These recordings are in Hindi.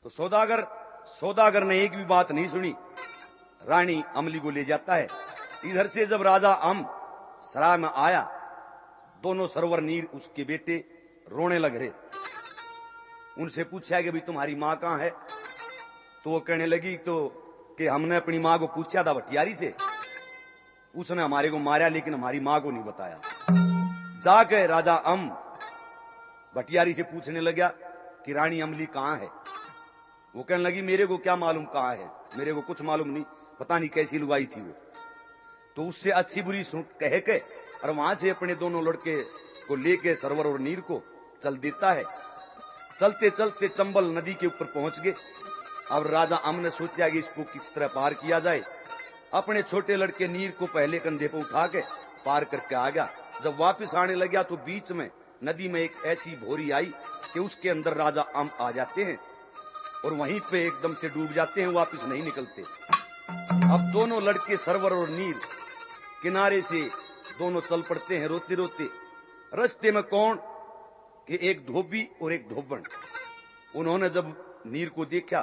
तो सौदागर ने एक भी बात नहीं सुनी, रानी अमली को ले जाता है। इधर से जब राजा अम सराय में आया, दोनों सरवर नीर उसके बेटे रोने लग रहे। उनसे पूछा कि भाई तुम्हारी मां कहां है? तो वो कहने लगी तो कि हमने अपनी मां को पूछा था भटियारी से, उसने हमारे को मारा लेकिन हमारी मां को नहीं बताया। जाके राजा अम भटियारी से पूछने लगा कि रानी अमली कहां है? वो कहने लगी मेरे को क्या मालूम कहां है, मेरे को कुछ मालूम नहीं, पता नहीं कैसी लुगाई थी वो। तो उससे अच्छी बुरी सुन कह के और वहां से अपने दोनों लड़के को लेके सरवर और नीर को चल देता है। चलते चलते चंबल नदी के ऊपर पहुंच गए। अब राजा अम ने सोचा कि इसको किस तरह पार किया जाए। अपने छोटे लड़के नीर को पहले कंधे पर उठा के पार करके आ गया। जब वापस आने लगा तो बीच में नदी में एक ऐसी भोरी आई कि उसके अंदर राजा अम आ जाते हैं और वहीं पे एकदम से डूब जाते हैं, वापस नहीं निकलते। अब दोनों लड़के सरवर और नीर किनारे से दोनों चल पड़ते हैं रोते रोते। रास्ते में कौन कि एक धोबी और एक धोबन। उन्होंने जब नीर को देखा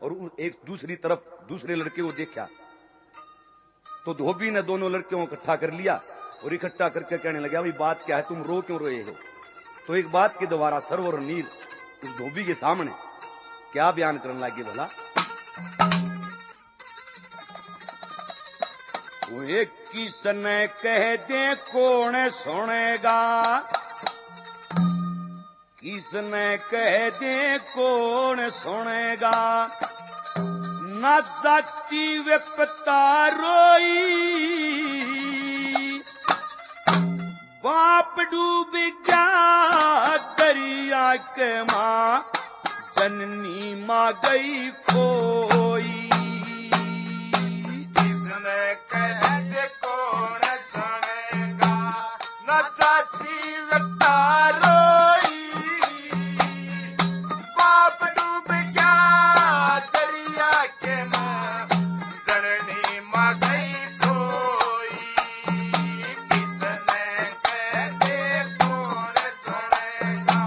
और एक दूसरी तरफ दूसरे लड़के को देखा तो धोबी ने दोनों लड़कियों को इकट्ठा कर लिया और इकट्ठा करके कहने लगा भाई बात क्या है, तुम रो क्यों रहे हो? तो एक बात के द्वारा सरवर और नीर उस धोबी के सामने क्या बयान करने लगे भला? वो किसने कह दे कौन सुनेगा, किसने कह दे कौन सुनेगा, ना जाती वे पता रोई, बाप डूब गया दरिया के मां, जननी मां गई खोई। किसने कह दे कौन सुनेगा, ना जाती वे पता रोई, बाप डूब गया दरिया के मां, जननी मां गई खोई। किसने कह दे कौन सुनेगा,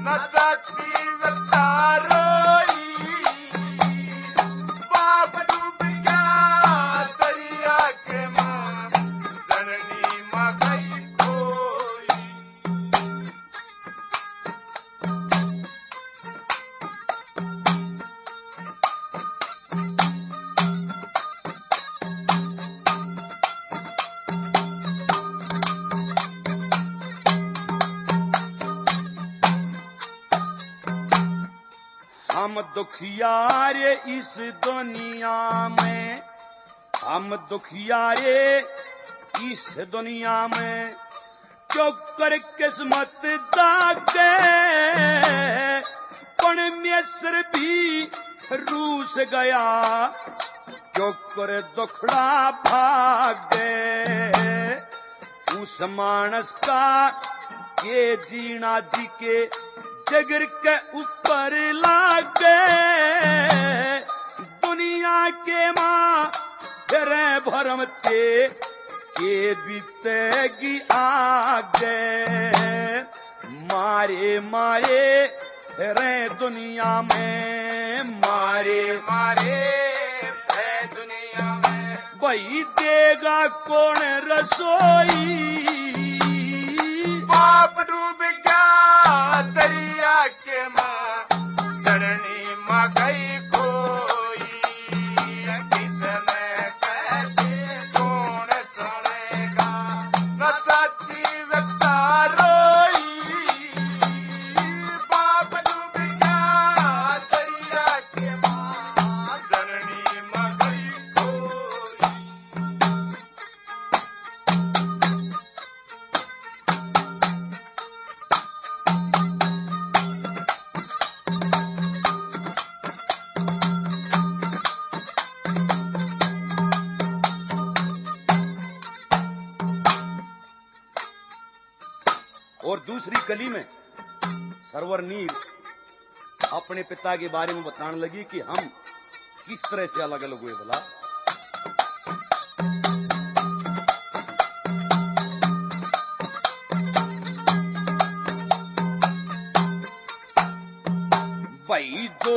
ना जाती वे पता रोई, बाप डूब गया दरिया के मां, जननी मां गई खोई। हम दुखियारे इस दुनिया में, हम दुखियारे इस दुनिया में, क्यों कर किस्मत जागे, परमेश्वर भी रूस गया, क्यों कर दुखड़ा भागे, उस मानस का ये जीना जी के जगर के ऊपर लागे, दुनिया के मां तेरे भरमते के बीतेगी आगे, मारे मारे रे दुनिया में, मारे मारे है दुनिया में, भाई देगा कौन रसोई, बाप डूब गया दरिया के मां, जननी मां गई खोई। किसने कह दे कौन सुनेगा, न जाती वे पता रोई, बाप डूब गया दरिया के मां, जननी मां गई खोई। और दूसरी कली में सरवर नीर अपने पिता के बारे में बताने लगी कि हम किस तरह से अलग अलग हुए भला। भाई जो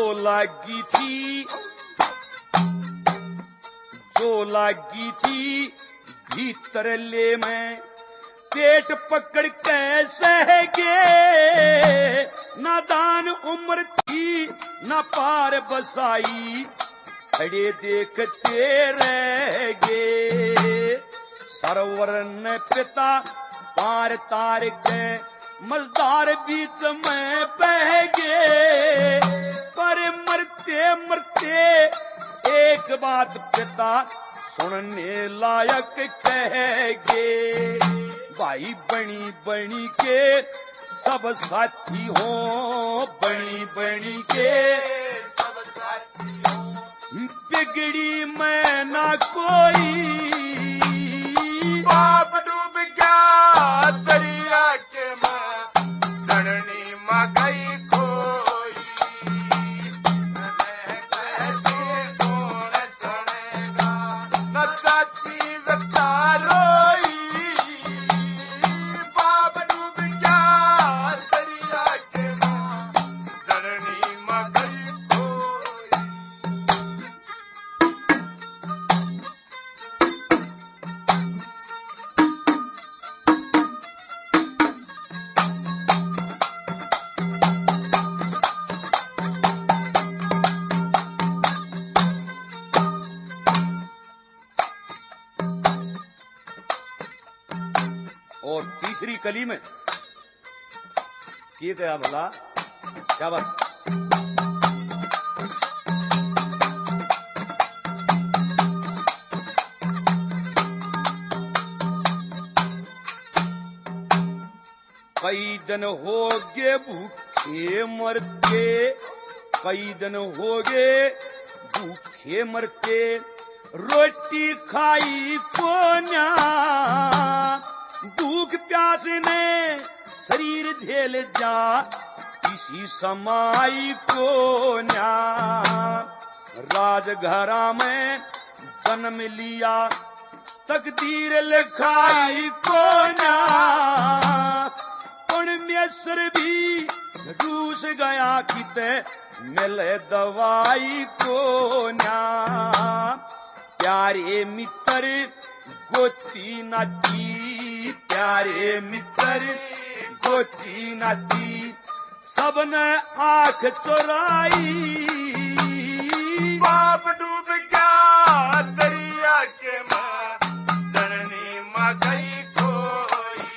लागी थी भीतर ले मैं पेट पकड़ के सहगे, नादान उम्र थी न पार बसाई, खड़े देखते रह गे। सरवर ने पिता पार तार के मजदार बीच में बह गे, पर मरते मरते एक बात पिता सुनने लायक कह गे। भाई बनी बनी के सब साथी हो, बनी बनी के सब साथी हो, बिगड़ी मैं ना कोई, बाप डूब गया दरिया के मां, जननी मां गई खोई, सने कहते कौन सुनेगा, न साथी व्यक्ता रोई, बाप डूब गया दरिया के मां, जननी मां गई खोई। और तीसरी कली में किए गया भला क्या बात। कई दिन हो गए भूखे मरते, कई दिन हो गए भूखे मरते, रोटी खाई कोन्या, भूख प्यास ने शरीर झेल जा, इसी समाई कोन्या। राजघरा में जन्म लिया, तकदीर लिखाई कोन्या, परमेश्वर भी रूस गया किते मिले दवाई कोन्या। प्यारे मित्र गोती नाती, प्यारे मित्र गोती नाती, सबने आंख चुराई, बाप डूब गया दरिया के मां, जननी मां गई खोई,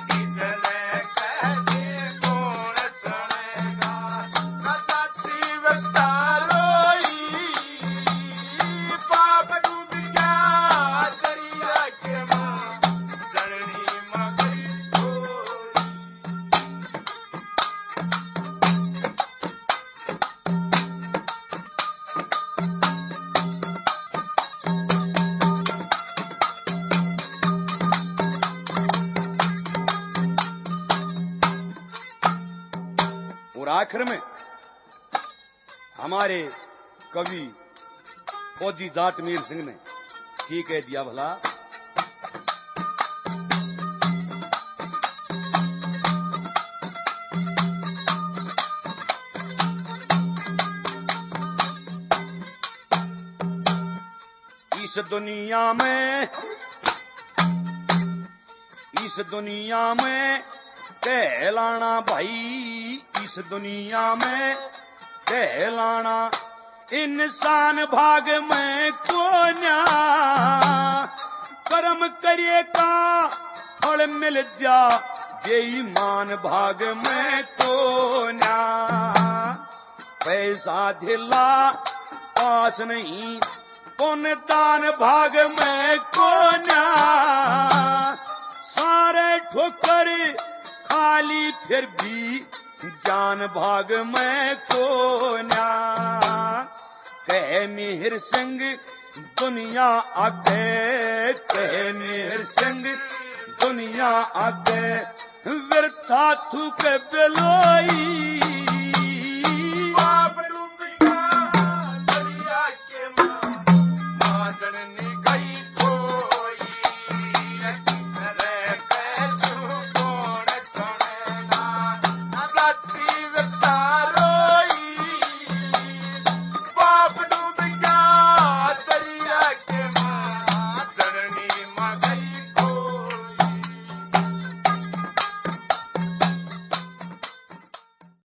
किसने कहते कौन सुनेगा, न साथी व्यक्ता रोई, बाप डूब गया दरिया के मां, जननी मां गई खोई। और आखिर में हमारे कवि फौजी जाट मीर सिंह ने की कह दिया भला। इस दुनिया में कहलाना भाई, इस दुनिया में कहलाना, इंसान भाग में कोन्या, कर्म करे का फल मिल जा, बेईमान भाग में कोन्या। पैसा धिला पास नहीं, पुण्य दान भाग में कोन्या, सारे ठोकर खाली फिर भी ज्ञान भाग में कोन्या। कह मिहिर सिंह दुनिया आगे, कह मिहिर सिंह दुनिया आगे, व्यर्था थूक बेलोई,